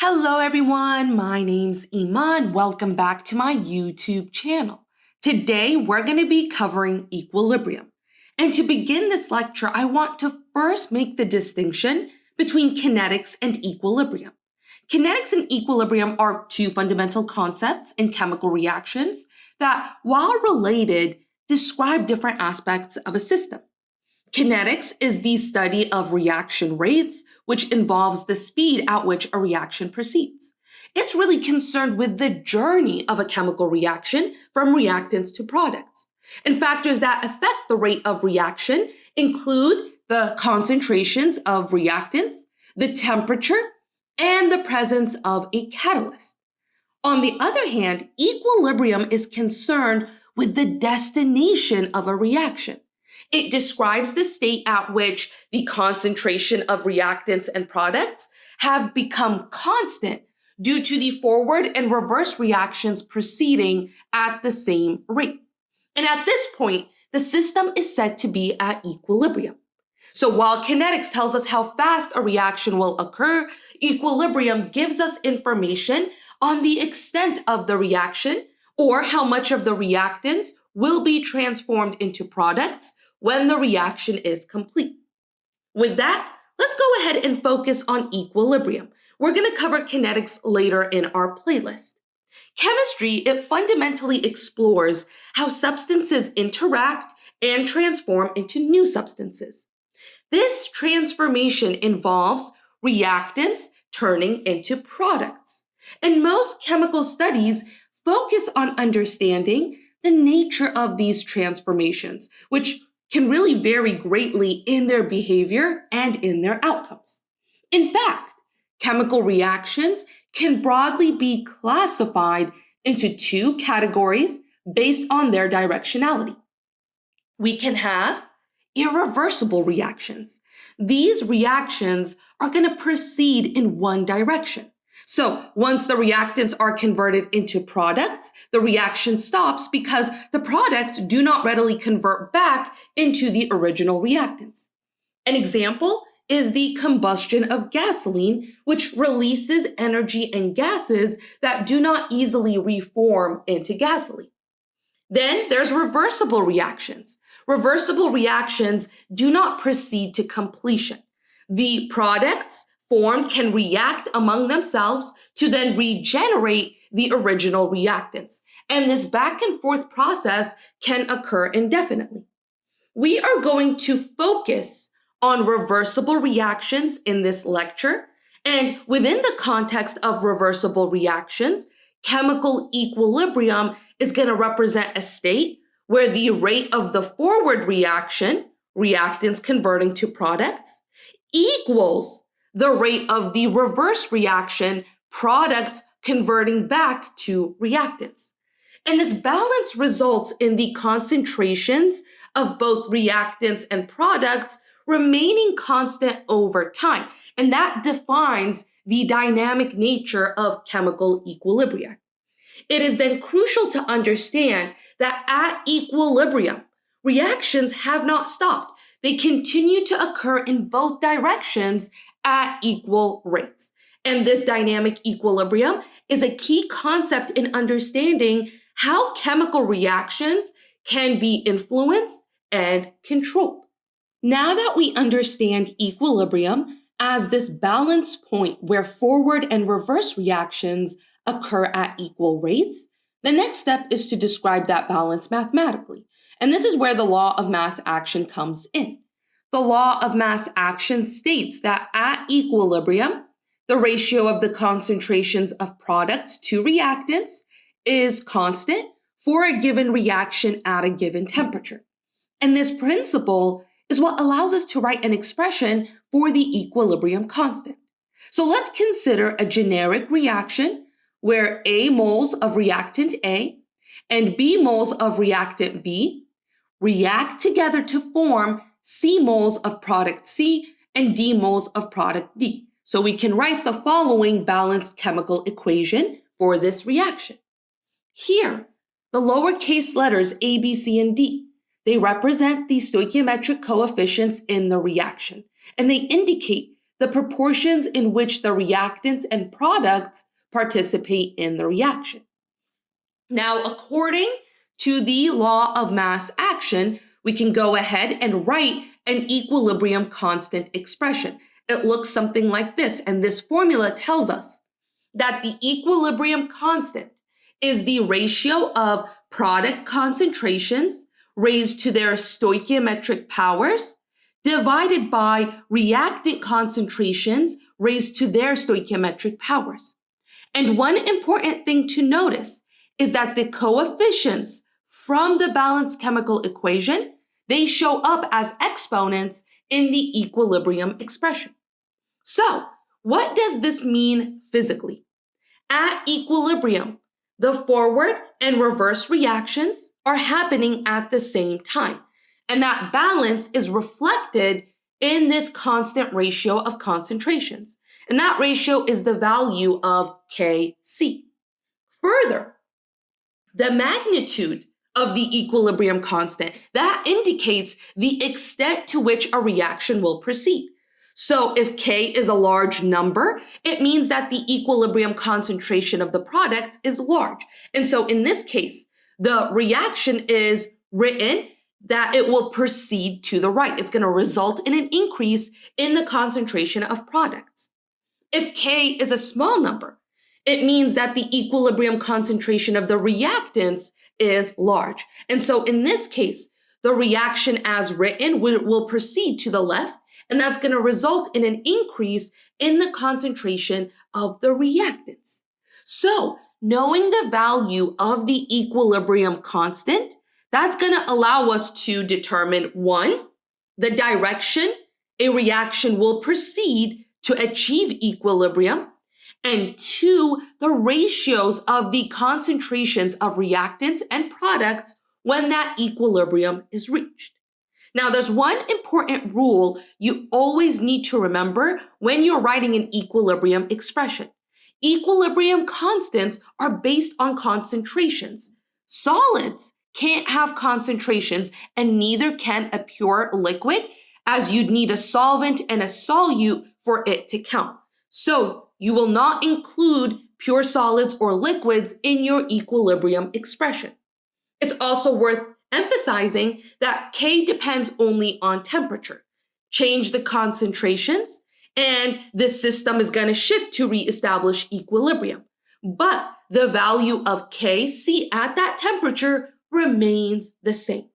Hello everyone, my name's Iman. Welcome back to my YouTube channel. Today we're going to be covering equilibrium. And to begin this lecture, I want to first make the distinction between kinetics and equilibrium. Kinetics and equilibrium are two fundamental concepts in chemical reactions that, while related, describe different aspects of a system. Kinetics is the study of reaction rates, which involves the speed at which a reaction proceeds. It's really concerned with the journey of a chemical reaction from reactants to products. And factors that affect the rate of reaction include the concentrations of reactants, the temperature, and the presence of a catalyst. On the other hand, equilibrium is concerned with the destination of a reaction. It describes the state at which the concentration of reactants and products have become constant due to the forward and reverse reactions proceeding at the same rate. And at this point, the system is said to be at equilibrium. So while kinetics tells us how fast a reaction will occur, equilibrium gives us information on the extent of the reaction or how much of the reactants will be transformed into products when the reaction is complete. With that, let's go ahead and focus on equilibrium. We're going to cover kinetics later in our playlist. Chemistry, it fundamentally explores how substances interact and transform into new substances. This transformation involves reactants turning into products. And most chemical studies focus on understanding the nature of these transformations, which can really vary greatly in their behavior and in their outcomes. In fact, chemical reactions can broadly be classified into two categories based on their directionality. We can have irreversible reactions. These reactions are going to proceed in one direction. So once the reactants are converted into products, the reaction stops because the products do not readily convert back into the original reactants. An example is the combustion of gasoline, which releases energy and gases that do not easily reform into gasoline. Then there's reversible reactions. Reversible reactions do not proceed to completion. The products formed can react among themselves to then regenerate the original reactants. And this back and forth process can occur indefinitely. We are going to focus on reversible reactions in this lecture. And within the context of reversible reactions, chemical equilibrium is going to represent a state where the rate of the forward reaction, reactants converting to products, equals the rate of the reverse reaction, product converting back to reactants. And this balance results in the concentrations of both reactants and products remaining constant over time. And that defines the dynamic nature of chemical equilibrium. It is then crucial to understand that at equilibrium, reactions have not stopped. They continue to occur in both directions at equal rates. And this dynamic equilibrium is a key concept in understanding how chemical reactions can be influenced and controlled. Now that we understand equilibrium as this balance point where forward and reverse reactions occur at equal rates, the next step is to describe that balance mathematically. And this is where the law of mass action comes in. The law of mass action states that at equilibrium, the ratio of the concentrations of products to reactants is constant for a given reaction at a given temperature. And this principle is what allows us to write an expression for the equilibrium constant. So let's consider a generic reaction where A moles of reactant A and B moles of reactant B react together to form C moles of product C and D moles of product D. So we can write the following balanced chemical equation for this reaction. Here, the lowercase letters A, B, C, and D, they represent the stoichiometric coefficients in the reaction, and they indicate the proportions in which the reactants and products participate in the reaction. Now, according to the law of mass action, we can go ahead and write an equilibrium constant expression. It looks something like this, and this formula tells us that the equilibrium constant is the ratio of product concentrations raised to their stoichiometric powers divided by reactant concentrations raised to their stoichiometric powers. And one important thing to notice is that the coefficients from the balanced chemical equation, they show up as exponents in the equilibrium expression. So, what does this mean physically? At equilibrium, the forward and reverse reactions are happening at the same time. And that balance is reflected in this constant ratio of concentrations. And that ratio is the value of Kc. Further, the magnitude of the equilibrium constant, that indicates the extent to which a reaction will proceed. So if K is a large number, it means that the equilibrium concentration of the product is large. And so in this case, the reaction is written that it will proceed to the right. It's going to result in an increase in the concentration of products. If K is a small number, it means that the equilibrium concentration of the reactants is large. And so in this case, the reaction as written will proceed to the left, and that's going to result in an increase in the concentration of the reactants. So knowing the value of the equilibrium constant, that's going to allow us to determine, one, the direction a reaction will proceed to achieve equilibrium, and two, the ratios of the concentrations of reactants and products when that equilibrium is reached. Now, there's one important rule you always need to remember when you're writing an equilibrium expression. Equilibrium constants are based on concentrations. Solids can't have concentrations, and neither can a pure liquid, as you'd need a solvent and a solute for it to count. So you will not include pure solids or liquids in your equilibrium expression. It's also worth emphasizing that K depends only on temperature. Change the concentrations, and the system is going to shift to reestablish equilibrium. But the value of Kc at that temperature remains the same.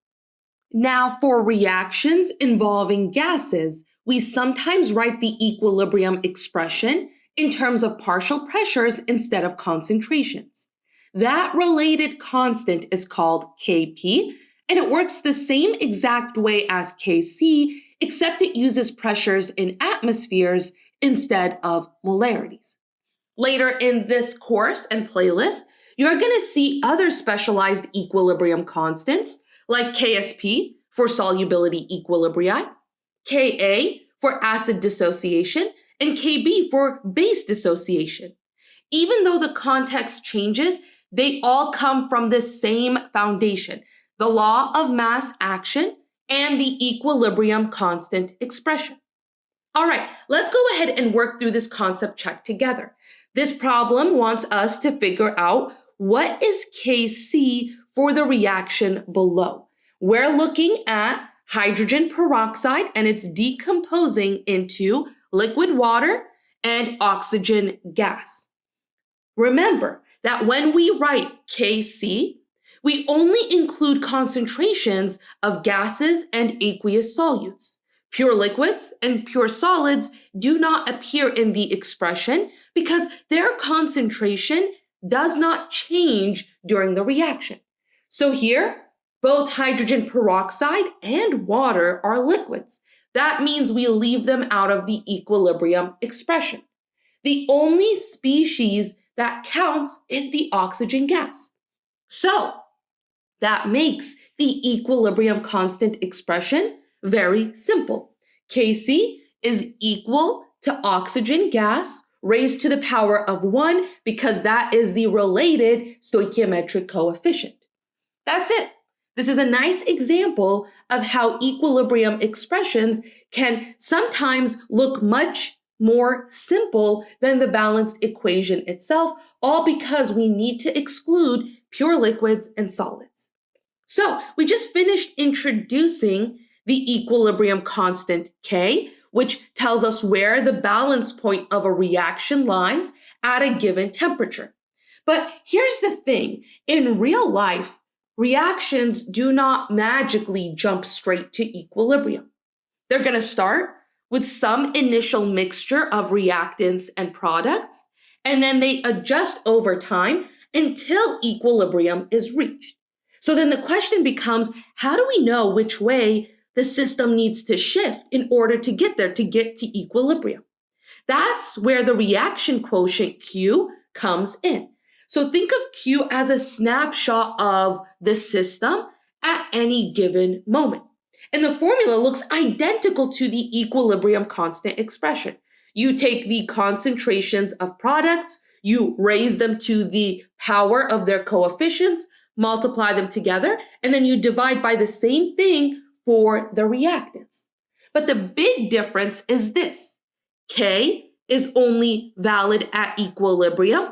Now, for reactions involving gases, we sometimes write the equilibrium expression in terms of partial pressures instead of concentrations. That related constant is called Kp, and it works the same exact way as Kc, except it uses pressures in atmospheres instead of molarities. Later in this course and playlist, you're going to see other specialized equilibrium constants like Ksp for solubility equilibrii, Ka for acid dissociation, and Kb for base dissociation. Even though the context changes, they all come from the same foundation, the law of mass action and the equilibrium constant expression. All right, let's go ahead and work through this concept check together. This problem wants us to figure out what is Kc for the reaction below. We're looking at hydrogen peroxide, and it's decomposing into liquid water and oxygen gas. Remember that when we write Kc, we only include concentrations of gases and aqueous solutes. Pure liquids and pure solids do not appear in the expression because their concentration does not change during the reaction. So here, both hydrogen peroxide and water are liquids. That means we leave them out of the equilibrium expression. The only species that counts is the oxygen gas. So that makes the equilibrium constant expression very simple. Kc is equal to oxygen gas raised to the power of 1 because that is the related stoichiometric coefficient. That's it. This is a nice example of how equilibrium expressions can sometimes look much more simple than the balanced equation itself, all because we need to exclude pure liquids and solids. So we just finished introducing the equilibrium constant K, which tells us where the balance point of a reaction lies at a given temperature. But here's the thing, in real life, reactions do not magically jump straight to equilibrium. They're going to start with some initial mixture of reactants and products, and then they adjust over time until equilibrium is reached. So then the question becomes, how do we know which way the system needs to shift in order to get there, to get to equilibrium? That's where the reaction quotient Q comes in. So think of Q as a snapshot of the system at any given moment. And the formula looks identical to the equilibrium constant expression. You take the concentrations of products, you raise them to the power of their coefficients, multiply them together, and then you divide by the same thing for the reactants. But the big difference is this. K is only valid at equilibrium,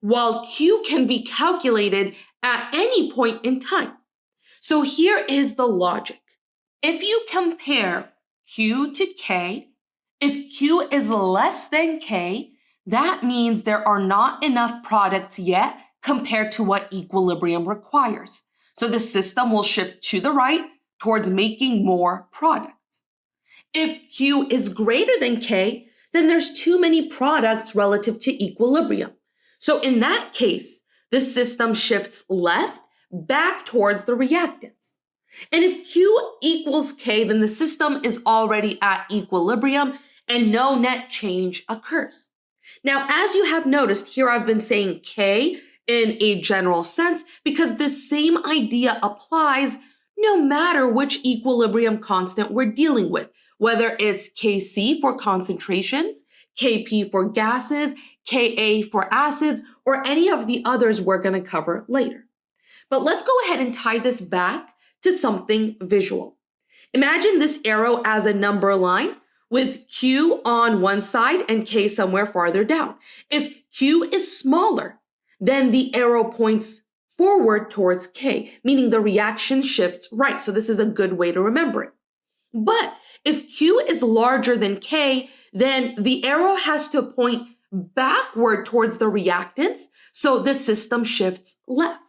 while Q can be calculated at any point in time. So here is the logic. If you compare Q to K, if Q is less than K, that means there are not enough products yet compared to what equilibrium requires. So the system will shift to the right towards making more products. If Q is greater than K, then there's too many products relative to equilibrium. So in that case, the system shifts left back towards the reactants. And if Q equals K, then the system is already at equilibrium and no net change occurs. Now, as you have noticed, here I've been saying K in a general sense because the same idea applies no matter which equilibrium constant we're dealing with, whether it's Kc for concentrations, Kp for gases, Ka for acids, or any of the others we're going to cover later. But let's go ahead and tie this back to something visual. Imagine this arrow as a number line with Q on one side and K somewhere farther down. If Q is smaller, then the arrow points forward towards K, meaning the reaction shifts right. So this is a good way to remember it. But if Q is larger than K, then the arrow has to point backward towards the reactants, so the system shifts left.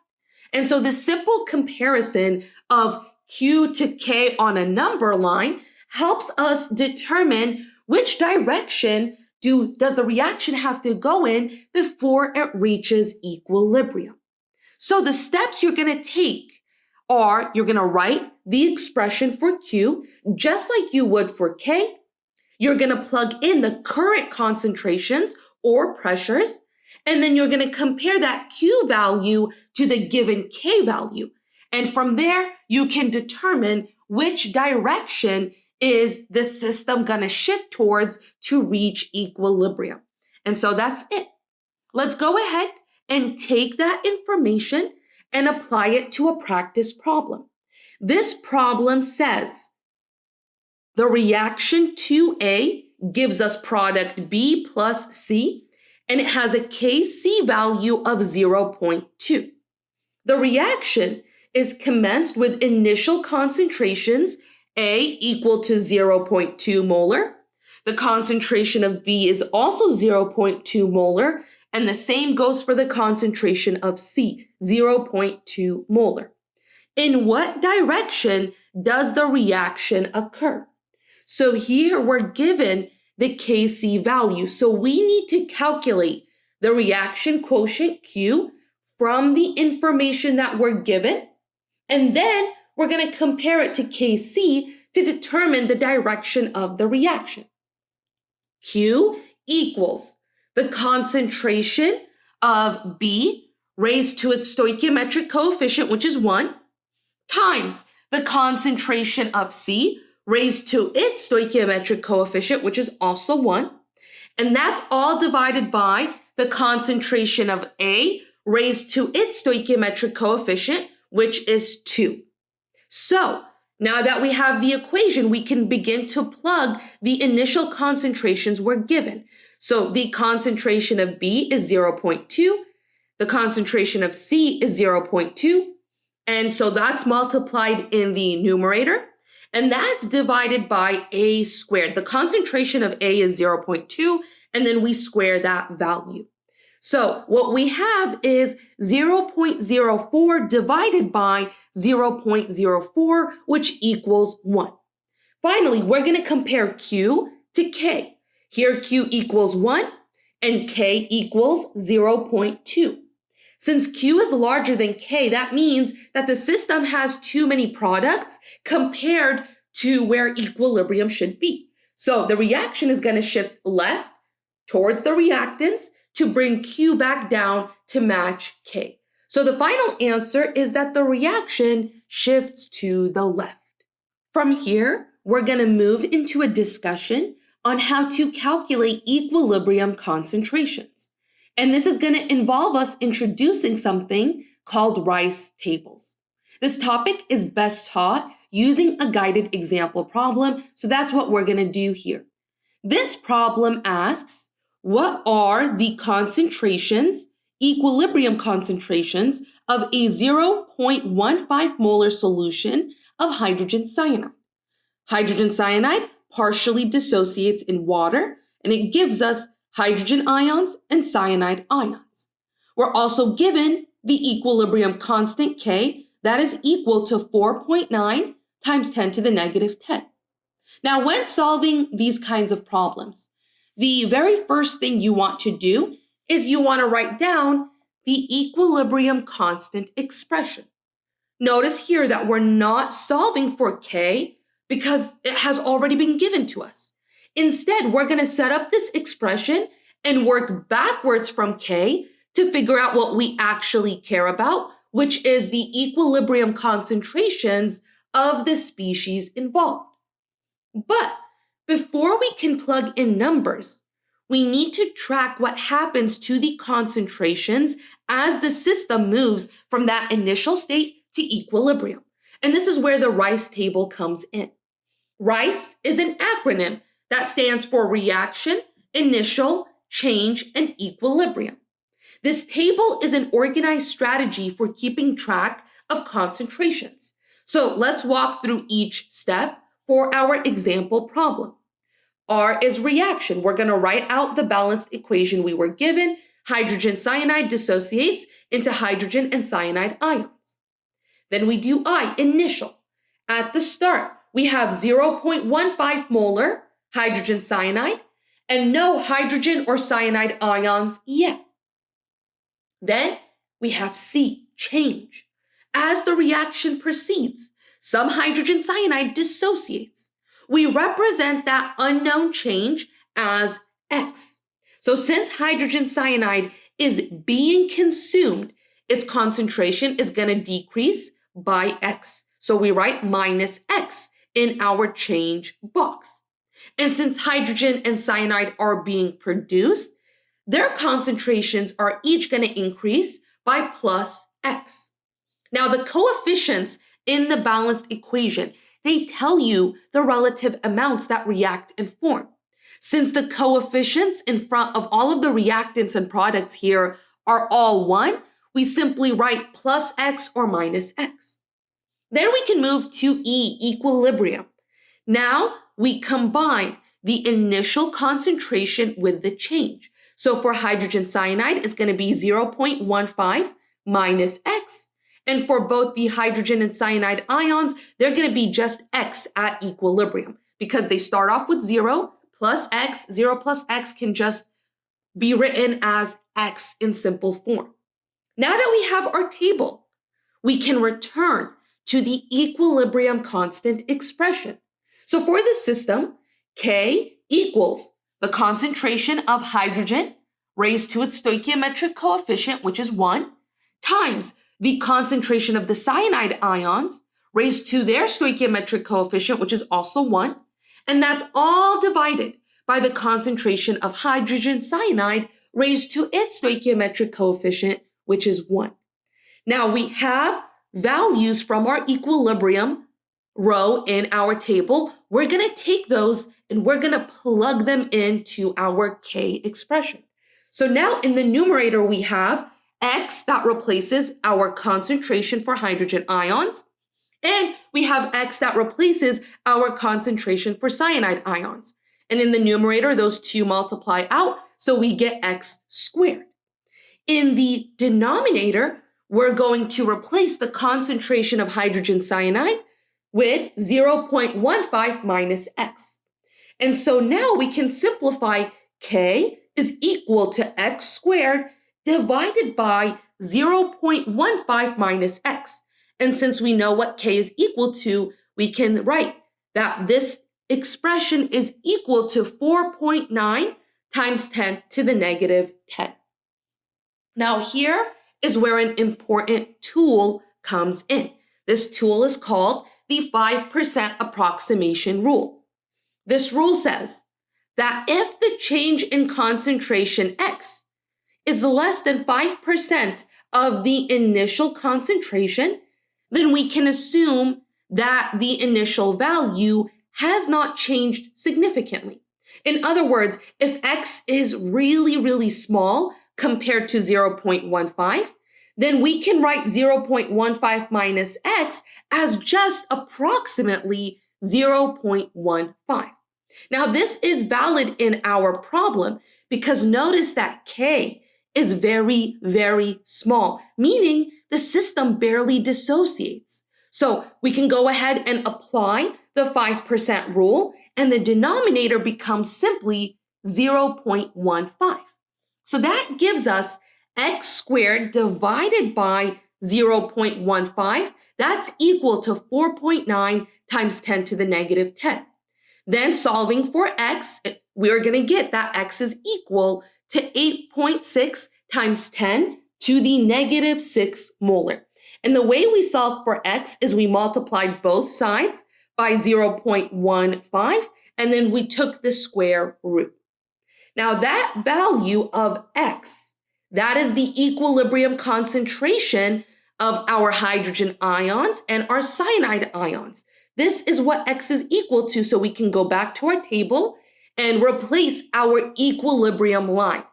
And so the simple comparison of Q to K on a number line helps us determine which direction does the reaction have to go in before it reaches equilibrium. So the steps you're going to take are you're going to write the expression for Q just like you would for K. You're going to plug in the current concentrations or pressures, and then you're going to compare that Q value to the given K value. And from there, you can determine which direction is the system going to shift towards to reach equilibrium. And so that's it. Let's go ahead and take that information and apply it to a practice problem. This problem says the reaction 2A gives us product B plus C, and it has a Kc value of 0.2. The reaction is commenced with initial concentrations A equal to 0.2 molar. The concentration of B is also 0.2 molar, and the same goes for the concentration of C, 0.2 molar. In what direction does the reaction occur? So here we're given the Kc value. So we need to calculate the reaction quotient Q from the information that we're given. And then we're going to compare it to Kc to determine the direction of the reaction. Q equals the concentration of B raised to its stoichiometric coefficient, which is 1, times the concentration of C raised to its stoichiometric coefficient, which is also 1. And that's all divided by the concentration of A raised to its stoichiometric coefficient, which is 2. So Now that we have the equation, we can begin to plug the initial concentrations we're given. So the concentration of B is 0.2, the concentration of C is 0.2, and so that's multiplied in the numerator, and that's divided by A squared. The concentration of A is 0.2, and then we square that value. So what we have is 0.04 divided by 0.04, which equals 1. Finally, we're going to compare Q to K. Here Q equals 1 and K equals 0.2. Since Q is larger than K, that means that the system has too many products compared to where equilibrium should be. So the reaction is going to shift left towards the reactants to bring Q back down to match K. So the final answer is that the reaction shifts to the left. From here, we're going to move into a discussion on how to calculate equilibrium concentrations. And this is going to involve us introducing something called Rice tables. This topic is best taught using a guided example problem, so that's what we're going to do here. This problem asks, what are the concentrations, equilibrium concentrations, of a 0.15 molar solution of hydrogen cyanide? Hydrogen cyanide partially dissociates in water, and it gives us hydrogen ions and cyanide ions. We're also given the equilibrium constant K, that is equal to 4.9 times 10 to the negative 10. Now, when solving these kinds of problems, the very first thing you want to do is you want to write down the equilibrium constant expression. Notice here that we're not solving for K because it has already been given to us. Instead, we're going to set up this expression and work backwards from K to figure out what we actually care about, which is the equilibrium concentrations of the species involved. But before we can plug in numbers, we need to track what happens to the concentrations as the system moves from that initial state to equilibrium. And this is where the Rice table comes in. Rice is an acronym that stands for reaction, initial, change, and equilibrium. This table is an organized strategy for keeping track of concentrations. So let's walk through each step for our example problem. R is reaction. We're going to write out the balanced equation we were given. Hydrogen cyanide dissociates into hydrogen and cyanide ions. Then we do I, initial. At the start, we have 0.15 molar hydrogen cyanide and no hydrogen or cyanide ions yet. Then we have C, change. As the reaction proceeds, some hydrogen cyanide dissociates. We represent that unknown change as X. So since hydrogen cyanide is being consumed, its concentration is going to decrease by X. So we write minus X in our change box. And since hydrogen and cyanide are being produced, their concentrations are each going to increase by plus X. Now the coefficients in the balanced equation, they tell you the relative amounts that react and form. Since the coefficients in front of all of the reactants and products here are all 1, we simply write plus X or minus X. Then we can move to E, equilibrium. Now we combine the initial concentration with the change. So for hydrogen cyanide, it's going to be 0.15 minus X. And for both the hydrogen and cyanide ions, they're going to be just X at equilibrium because they start off with 0 plus X. 0 plus X can just be written as X in simple form. Now that we have our table, we can return to the equilibrium constant expression. So for the system, K equals the concentration of hydrogen raised to its stoichiometric coefficient, which is 1, times the concentration of the cyanide ions raised to their stoichiometric coefficient, which is also 1, and that's all divided by the concentration of hydrogen cyanide raised to its stoichiometric coefficient, which is 1. Now we have values from our equilibrium row in our table, we're going to take those and we're going to plug them into our K expression. So now in the numerator, we have X that replaces our concentration for hydrogen ions, and we have X that replaces our concentration for cyanide ions. And in the numerator, those two multiply out, so we get X squared. In the denominator, we're going to replace the concentration of hydrogen cyanide with 0.15 minus X. And so now we can simplify K is equal to X squared divided by 0.15 minus X. And since we know what K is equal to, we can write that this expression is equal to 4.9 times 10 to the negative 10. Now here is where an important tool comes in. This tool is called the 5% approximation rule. This rule says that if the change in concentration X is less than 5% of the initial concentration, then we can assume that the initial value has not changed significantly. In other words, if X is really, really small compared to 0.15, then we can write 0.15 minus X as just approximately 0.15. Now, this is valid in our problem because notice that K is very, very small, meaning the system barely dissociates. So we can go ahead and apply the 5% rule, and the denominator becomes simply 0.15. So that gives us X squared divided by 0.15. That's equal to 4.9 times 10 to the negative 10. Then solving for X, we're going to get that X is equal to 8.6 times 10 to the negative 6 molar. And the way we solved for X is we multiplied both sides by 0.15, and then we took the square root. Now that value of X, that is the equilibrium concentration of our hydrogen ions and our cyanide ions. This is what X is equal to, so we can go back to our table and replace our equilibrium line.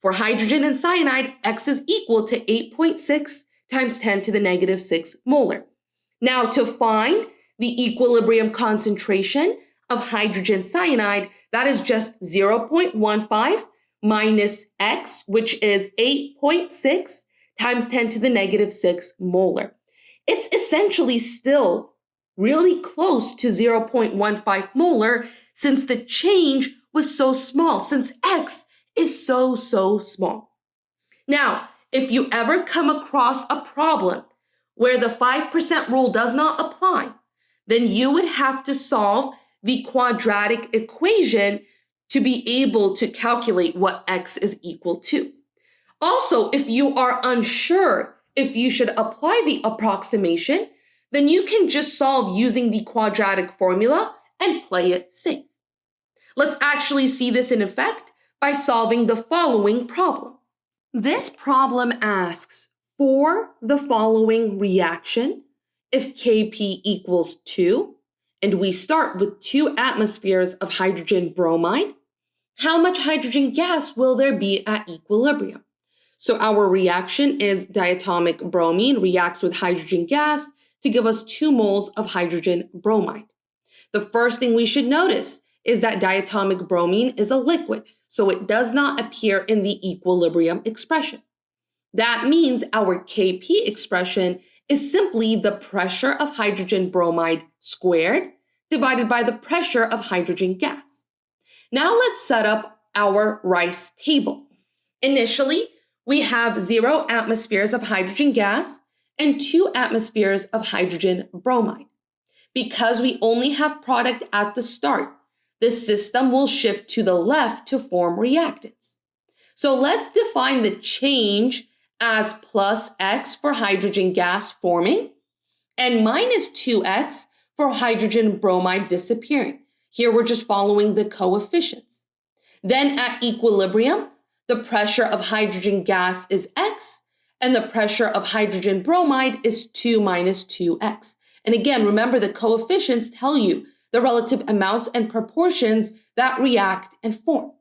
For hydrogen and cyanide, X is equal to 8.6 times 10 to the negative 6 molar. Now to find the equilibrium concentration of hydrogen cyanide, that is just 0.15 minus X, which is 8.6 times 10 to the negative 6 molar. It's essentially still really close to 0.15 molar since the change was so small, since X is so small. Now, if you ever come across a problem where the 5% rule does not apply, then you would have to solve the quadratic equation to be able to calculate what X is equal to. Also, if you are unsure if you should apply the approximation, then you can just solve using the quadratic formula and play it safe. Let's actually see this in effect by solving the following problem. This problem asks for the following reaction if Kp equals 2, and we start with 2 atmospheres of hydrogen bromide, how much hydrogen gas will there be at equilibrium? So our reaction is diatomic bromine reacts with hydrogen gas to give us 2 moles of hydrogen bromide. The first thing we should notice is that diatomic bromine is a liquid, so it does not appear in the equilibrium expression. That means our Kp expression is simply the pressure of hydrogen bromide squared divided by the pressure of hydrogen gas. Now let's set up our Rice table. Initially, we have 0 atmospheres of hydrogen gas and 2 atmospheres of hydrogen bromide. Because we only have product at the start, the system will shift to the left to form reactants. So let's define the change as plus X for hydrogen gas forming and minus 2X for hydrogen bromide disappearing. Here we're just following the coefficients. Then at equilibrium, the pressure of hydrogen gas is X and the pressure of hydrogen bromide is 2 minus 2X. And again, remember the coefficients tell you the relative amounts and proportions that react and form.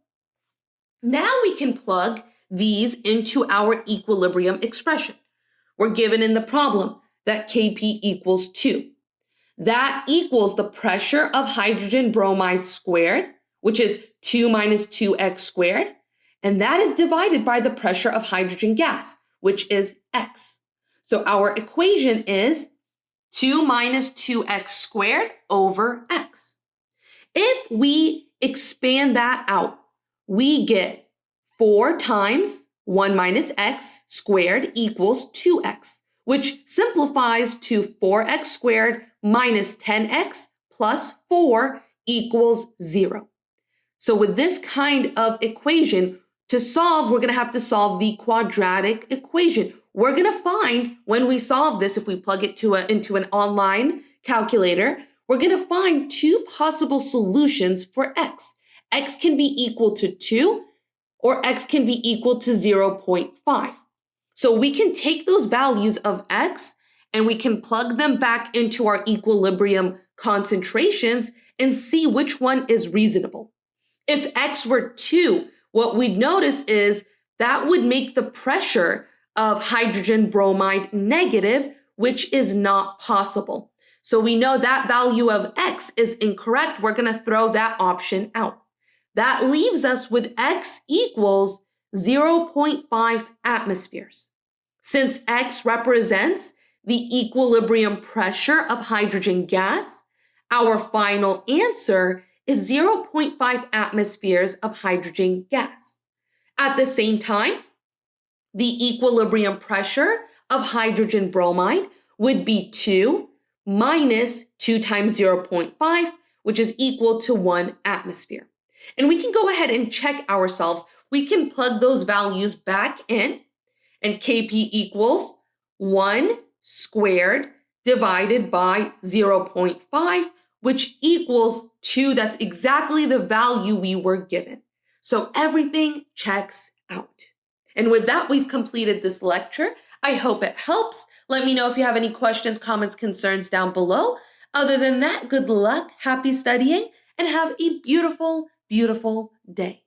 Now we can plug these into our equilibrium expression. We're given in the problem that Kp equals 2. That equals the pressure of hydrogen bromide squared, which is 2 minus 2x squared, and that is divided by the pressure of hydrogen gas, which is x. So our equation is 2 minus 2x squared over x. If we expand that out, we get 4 times 1 minus x squared equals 2x, which simplifies to 4x squared minus 10x plus 4 equals 0. So with this kind of equation, to solve, we're going to have to solve the quadratic equation. We're going to find when we solve this, if we plug it into an online calculator, we're going to find two possible solutions for x. X can be equal to 2 or x can be equal to 0.5. So we can take those values of x and we can plug them back into our equilibrium concentrations and see which one is reasonable. If x were 2, what we'd notice is that would make the pressure of hydrogen bromide negative, which is not possible. So we know that value of x is incorrect. We're going to throw that option out. That leaves us with x equals 0.5 atmospheres. Since x represents the equilibrium pressure of hydrogen gas, our final answer is 0.5 atmospheres of hydrogen gas. At the same time, the equilibrium pressure of hydrogen bromide would be 2 minus 2 times 0.5, which is equal to 1 atmosphere. And we can go ahead and check ourselves. We can plug those values back in, and Kp equals 1 squared divided by 0.5, which equals 2. That's exactly the value we were given. So everything checks out. And with that, we've completed this lecture. I hope it helps. Let me know if you have any questions, comments, concerns down below. Other than that, good luck, happy studying, and have a beautiful, beautiful day.